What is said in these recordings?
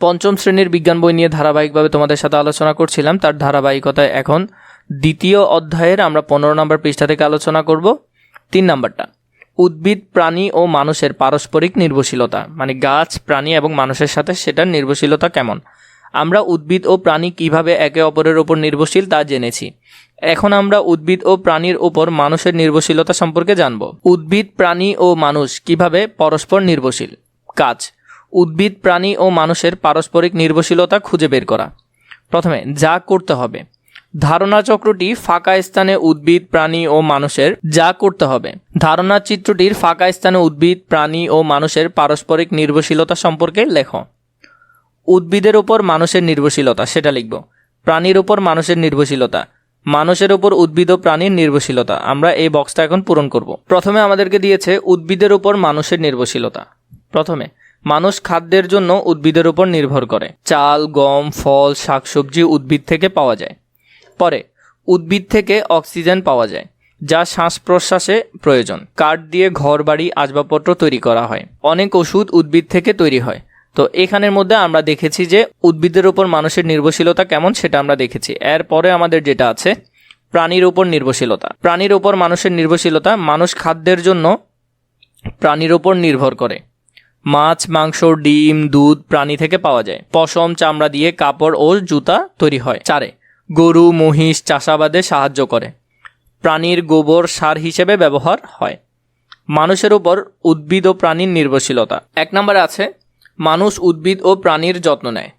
পঞ্চম শ্রেণীর বিজ্ঞান বই নিয়ে ধারাবাহিকভাবে তোমাদের সাথে আলোচনা করছিলাম, তার ধারাবাহিকতায় এখন দ্বিতীয় অধ্যায়ের আমরা 15 নম্বর পৃষ্ঠা থেকে আলোচনা করব। 3 নম্বরটা উদ্ভিদ, প্রাণী ও মানুষের পারস্পরিক নির্ভরশীলতা, মানে গাছ, প্রাণী এবং মানুষের সাথে সেটার নির্ভরশীলতা কেমন। আমরা উদ্ভিদ ও প্রাণী কিভাবে একে অপরের উপর নির্ভরশীল তা জেনেছি। এখন আমরা উদ্ভিদ ও প্রাণীর উপর মানুষের নির্ভরশীলতা সম্পর্কে জানব। উদ্ভিদ, প্রাণী ও মানুষ কিভাবে পরস্পর নির্ভরশীল। কাজ: উদ্ভিদ, প্রাণী ও মানুষের পারস্পরিক নির্ভরশীলতা খুঁজে বের করা। প্রথমে যা করতে হবে, ধারণা চক্রটি ফাঁকা স্থানে উদ্ভিদ, প্রাণী ও মানুষের যা করতে হবে। ধারণা চিত্রটির ফাঁকা স্থানে উদ্ভিদ, প্রাণী ও মানুষের পারস্পরিক নির্ভরশীলতা সম্পর্কে লেখো। উদ্ভিদের উপর মানুষের নির্ভরশীলতা সেটা লিখব। প্রাণীর উপর মানুষের নির্ভরশীলতা, মানুষের উপর উদ্ভিদ ও প্রাণীর নির্ভরশীলতা। আমরা এই বক্সটা এখন পূরণ করব। প্রথমে আমাদেরকে দিয়েছে উদ্ভিদের উপর মানুষের নির্ভরশীলতা। প্রথমে মানুষ খাদ্যের জন্য উদ্ভিদের উপর নির্ভর করে। চাল, গম, ফল, শাকসবজি উদ্ভিদ থেকে পাওয়া যায়। পরে উদ্ভিদ থেকে অক্সিজেন পাওয়া যায়, যা শ্বাস প্রশ্বাসে প্রয়োজন। কাঠ দিয়ে ঘরবাড়ি, আসবাবপত্র তৈরি করা হয়। অনেক ওষুধ উদ্ভিদ থেকে তৈরি হয়। তো এখানের মধ্যে আমরা দেখেছি যে উদ্ভিদের উপর মানুষের নির্ভরশীলতা কেমন সেটা আমরা দেখেছি। এরপরে আমাদের যেটা আছে প্রাণীর উপর নির্ভরশীলতা। প্রাণীর উপর মানুষের নির্ভরশীলতা, মানুষ খাদ্যের জন্য প্রাণীর উপর নির্ভর করে। মাছ, মাংস, ডিম, দুধ প্রাণী থেকে পাওয়া যায়। পশম, চামড়া দিয়ে কাপড় ও জুতা তৈরি হয়। 4, গরু, মহিষ চাষাবাদে সাহায্য করে। প্রাণীর গোবর সার হিসেবে ব্যবহার হয়। মানুষের উপর উদ্ভিদ ও প্রাণীর নির্ভরশীলতা। 1 নম্বরে আছে মানুষ উদ্ভিদ ও প্রাণীর যত্ন নেয়।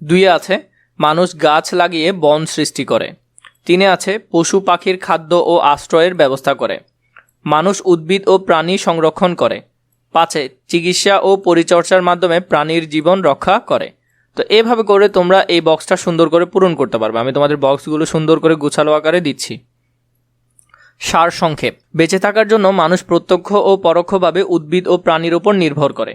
2 আছে মানুষ গাছ লাগিয়ে বন সৃষ্টি করে। 3 আছে পশু পাখির খাদ্য ও আশ্রয়ের ব্যবস্থা করে। মানুষ উদ্ভিদ ও প্রাণী সংরক্ষণ করে। 5 চিকিৎসা ও পরিচর্যার মাধ্যমে প্রাণীর জীবন রক্ষা করে। তো এভাবে করে তোমরা এই বক্সটা সুন্দর করে পূরণ করতে পারবে। আমি তোমাদের বক্সগুলো সুন্দর করে গোছালো আকারে দিচ্ছি। সার সংক্ষেপ: বেঁচে থাকার জন্য মানুষ প্রত্যক্ষ ও পরোক্ষভাবে উদ্ভিদ ও প্রাণীর উপর নির্ভর করে।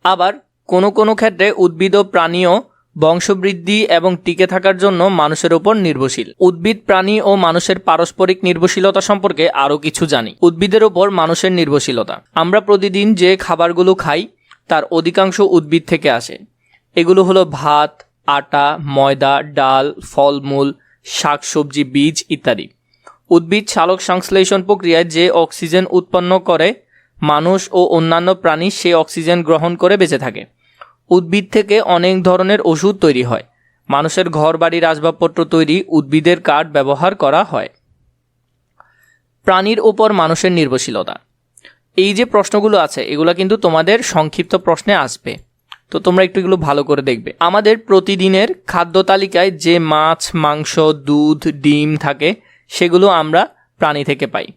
আবার কোনো কোনো ক্ষেত্রে উদ্ভিদ ও প্রাণীও বংশবৃদ্ধি এবং টিকে থাকার জন্য মানুষের উপর নির্ভরশীল। উদ্ভিদ, প্রাণী ও মানুষের পারস্পরিক নির্ভরশীলতা সম্পর্কে আরও কিছু জানি। উদ্ভিদের উপর মানুষের নির্ভরশীলতা: আমরা প্রতিদিন যে খাবারগুলো খাই তার অধিকাংশ উদ্ভিদ থেকে আসে। এগুলো হলো ভাত, আটা, ময়দা, ডাল, ফলমূল, শাকসবজি, বীজ ইত্যাদি। উদ্ভিদ সালোক সংশ্লেষণ প্রক্রিয়ায় যে অক্সিজেন উৎপন্ন করে, মানুষ ও অন্যান্য প্রাণী সেই অক্সিজেন গ্রহণ করে বেঁচে থাকে। উদ্ভিদ থেকে অনেক ধরনের ওষুধ তৈরি হয়। মানুষের ঘর বাড়ির আসবাবপত্র তৈরি উদ্ভিদের কাঠ ব্যবহার করা হয়। প্রাণীর উপর মানুষের নির্ভরশীলতা: এই যে প্রশ্নগুলো আছে এগুলো কিন্তু তোমাদের সংক্ষিপ্ত প্রশ্নে আসবে, তো তোমরা একটু এগুলো ভালো করে দেখবে। আমাদের প্রতিদিনের খাদ্য তালিকায় যে মাছ, মাংস, দুধ, ডিম থাকে সেগুলো আমরা প্রাণী থেকে পাই।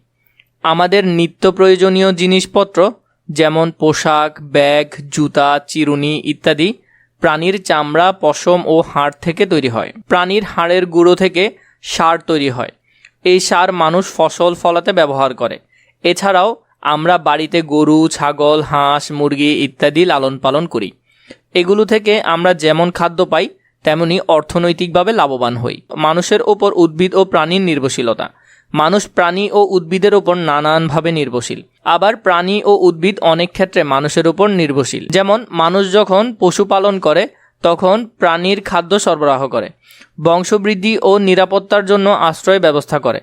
আমাদের নিত্য প্রয়োজনীয় জিনিসপত্র যেমন পোশাক, ব্যাগ, জুতা, চিরুনি ইত্যাদি প্রাণীর চামড়া, পশম ও হাড় থেকে তৈরি হয়। প্রাণীর হাড়ের গুঁড়ো থেকে সার তৈরি হয়। এই সার মানুষ ফসল ফলাতে ব্যবহার করে। এছাড়াও আমরা বাড়িতে গরু, ছাগল, হাঁস, মুরগি ইত্যাদি লালন পালন করি। এগুলো থেকে আমরা যেমন খাদ্য পাই তেমনি অর্থনৈতিকভাবে লাভবান হই। মানুষের ওপর উদ্ভিদ ও প্রাণীর নির্ভরশীলতা: মানুষ প্রাণী ও উদ্ভিদের ওপর নানানভাবে নির্ভরশীল। আবার প্রাণী ও উদ্ভিদ অনেক ক্ষেত্রে মানুষের ওপর নির্ভরশীল। যেমন মানুষ যখন পশুপালন করে তখন প্রাণীর খাদ্য সরবরাহ করে, বংশবৃদ্ধি ও নিরাপত্তার জন্য আশ্রয় ব্যবস্থা করে,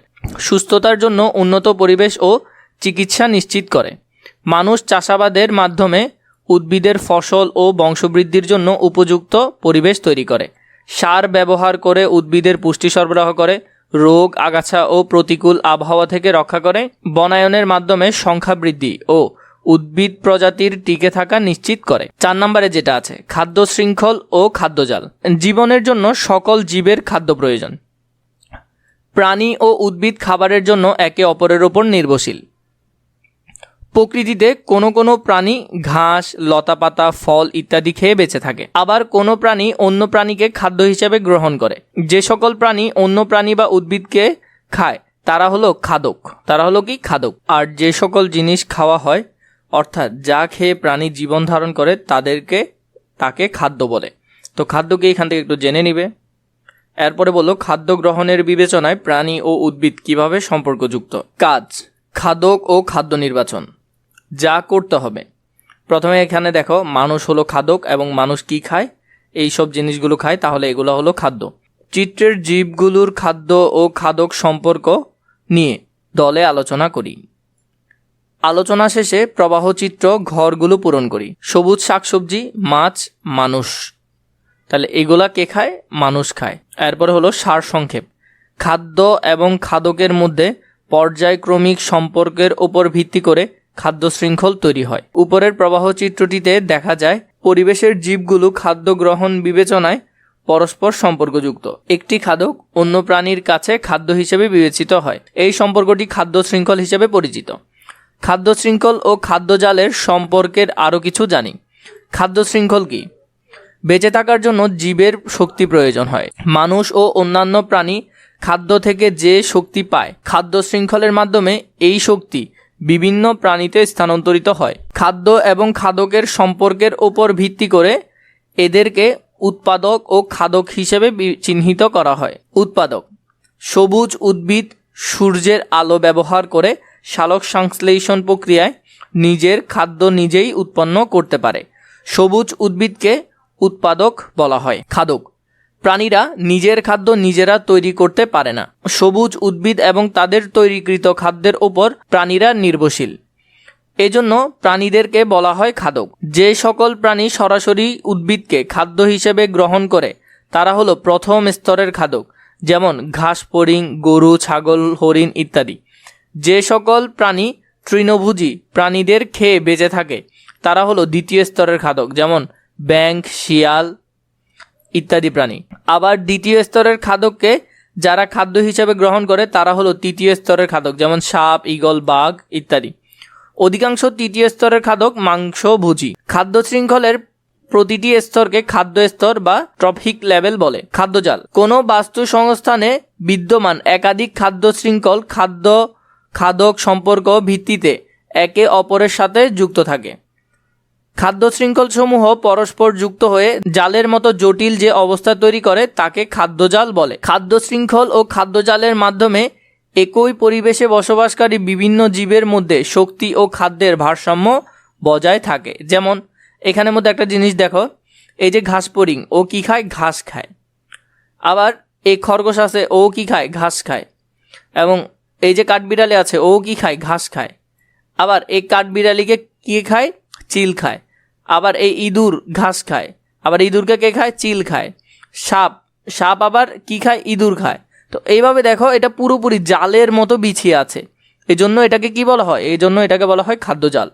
সুস্থতার জন্য উন্নত পরিবেশ ও চিকিৎসা নিশ্চিত করে। মানুষ চাষাবাদের মাধ্যমে উদ্ভিদের ফসল ও বংশবৃদ্ধির জন্য উপযুক্ত পরিবেশ তৈরি করে। সার ব্যবহার করে উদ্ভিদের পুষ্টি সরবরাহ করে, রোগ, আগাছা ও প্রতিকূল আবহাওয়া থেকে রক্ষা করে। বনায়নের মাধ্যমে সংখ্যা বৃদ্ধি ও উদ্ভিদ প্রজাতির টিকে থাকা নিশ্চিত করে। 4 নম্বরে যেটা আছে খাদ্য শৃঙ্খল ও খাদ্যজাল: জীবনের জন্য সকল জীবের খাদ্য প্রয়োজন। প্রাণী ও উদ্ভিদ খাবারের জন্য একে অপরের উপর নির্ভরশীল। প্রকৃতিতে কোনো কোনো প্রাণী ঘাস, লতাপাতা, ফল ইত্যাদি খেয়ে বেঁচে থাকে। আবার কোনো প্রাণী অন্য প্রাণীকে খাদ্য হিসেবে গ্রহণ করে। যে সকল প্রাণী অন্য প্রাণী বা উদ্ভিদকে খায় তারা হলো খাদক। তারা হলো কি? খাদক। আর যে সকল জিনিস খাওয়া হয় অর্থাৎ যা খেয়ে প্রাণী জীবন ধারণ করে তাকে খাদ্য বলে। তো খাদ্যকে এখান থেকে একটু জেনে নিবে। এরপরে বললো খাদ্য গ্রহণের বিবেচনায় প্রাণী ও উদ্ভিদ কিভাবে সম্পর্কযুক্ত। কাজ: খাদক ও খাদ্য নির্বাচন। যা করতে হবে, প্রথমে এখানে দেখো মানুষ হলো খাদক এবং মানুষ কি খায় এই সব জিনিসগুলো খায়, তাহলে এগুলো হলো খাদ্য। চিত্রের জীবগুলোর খাদ্য ও খাদক সম্পর্ক নিয়ে দলে আলোচনা করি। আলোচনা শেষে প্রবাহচিত্র ঘরগুলো পূরণ করি। সবুজ শাকসবজি, মাছ, মানুষ। তাহলে এগুলা কে খায়? মানুষ খায়। এরপরে হলো সারসংক্ষেপ। খাদ্য এবং খাদকের মধ্যে পর্যায়ক্রমিক সম্পর্কের উপর ভিত্তি করে খাদ্য শৃঙ্খল তৈরি হয়। উপরের প্রবাহ চিত্রটিতে দেখা যায় পরিবেশের জীবগুলো খাদ্য গ্রহণ বিবেচনায় পরস্পর সম্পর্কযুক্ত। একটি খাদক অন্য প্রাণীর কাছে খাদ্য হিসেবে বিবেচিত হয়। এই সম্পর্কটি খাদ্য শৃঙ্খল হিসেবে পরিচিত। খাদ্য শৃঙ্খল ও খাদ্যজালের সম্পর্কের আরও কিছু জানি। খাদ্য শৃঙ্খল কি? বেঁচে থাকার জন্য জীবের শক্তি প্রয়োজন হয়। মানুষ ও অন্যান্য প্রাণী খাদ্য থেকে যে শক্তি পায়, খাদ্য শৃঙ্খলের মাধ্যমে এই শক্তি বিভিন্ন প্রাণীতে স্থানান্তরিত হয়। খাদ্য এবং খাদকের সম্পর্কের উপর ভিত্তি করে এদেরকে উৎপাদক ও খাদক হিসেবে চিহ্নিত করা হয়। উৎপাদক: সবুজ উদ্ভিদ সূর্যের আলো ব্যবহার করে সালোক সংশ্লেষণ প্রক্রিয়ায় নিজের খাদ্য নিজেই উৎপন্ন করতে পারে। সবুজ উদ্ভিদকে উৎপাদক বলা হয়। খাদক: প্রাণীরা নিজের খাদ্য নিজেরা তৈরি করতে পারে না। সবুজ উদ্ভিদ এবং তাদের তৈরিকৃত খাদ্যের ওপর প্রাণীরা নির্ভরশীল, এজন্য প্রাণীদেরকে বলা হয় খাদক। যে সকল প্রাণী সরাসরি উদ্ভিদকে খাদ্য হিসেবে গ্রহণ করে তারা হলো প্রথম স্তরের খাদক, যেমন ঘাস ফড়িং, গরু, ছাগল, হরিণ ইত্যাদি। যে সকল প্রাণী তৃণভোজী প্রাণীদের খেয়ে বেঁচে থাকে তারা হলো দ্বিতীয় স্তরের খাদক, যেমন ব্যাঙ, শিয়াল ইত্যাদি প্রাণী। আবার দ্বিতীয় স্তরের খাদককে যারা খাদ্য হিসেবে গ্রহণ করে তারা হলো তৃতীয় স্তরের খাদক, যেমন সাপ, ঈগল, বাঘ ইত্যাদি। অধিকাংশ তৃতীয় স্তরের খাদক মাংসভোজী। খাদ্য শৃঙ্খলের প্রতিটি স্তরকে খাদ্য স্তর বা ট্রফিক লেভেল বলে। খাদ্যজাল: কোনো বাস্তু সংস্থানে বিদ্যমান একাধিক খাদ্য শৃঙ্খল খাদক সম্পর্ক ভিত্তিতে একে অপরের সাথে যুক্ত থাকে। খাদ্য শৃঙ্খলসমূহ পরস্পর যুক্ত হয়ে জালের মতো জটিল যে অবস্থা তৈরি করে তাকে খাদ্যজাল বলে। খাদ্য শৃঙ্খল ও খাদ্যজালের মাধ্যমে একই পরিবেশে বসবাসকারী বিভিন্ন জীবের মধ্যে শক্তি ও খাদ্যের ভারসাম্য বজায় থাকে। যেমন এখানের মধ্যে একটা জিনিস দেখো, এই যে ঘাস ফড়িং, ও কি খায়? ঘাস খায়। আবার এই খরগোশ আছে, ও কি খায়? ঘাস খায়। এবং এই যে কাঠবিড়ালি আছে, ও কি খায়? ঘাস খায়। আবার এই কাঠবিড়ালিকে কি খায়? চিল খায়। আবার এই ইঁদুর ঘাস খায়। আবার ইঁদুরকে কে খায়? চিল খায়। সাপ আবার কি খায়? ইঁদুর খায়। তো এইভাবে দেখো, এটা পুরোপুরি জালের মতো বিছিয়ে আছে। এই জন্য এটাকে কি বলা হয়? এই জন্য এটাকে বলা হয় খাদ্যজাল।